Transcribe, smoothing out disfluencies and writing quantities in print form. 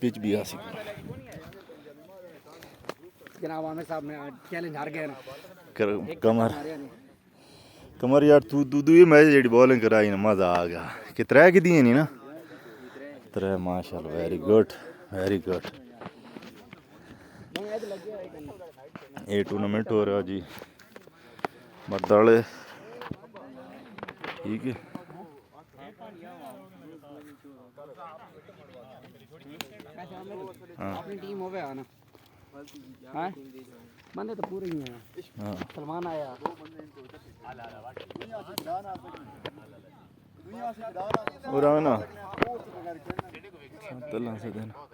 pitch भी आ सी जनाब आमिर साहब ने चैलेंज हार गए कमर कमर यार तू ये मैच जेडी बॉलिंग कराई ना मजा आ गया कि त्रै की दी नहीं ना त्रै माशाल्लाह वेरी गुड ये टूर्नामेंट हो रहा जी मर्दाले ठीक है अपनी टीम हो गया ना हाँ बंदे तो पूरे ही हैं सलमान आया और ना तल्ला से देना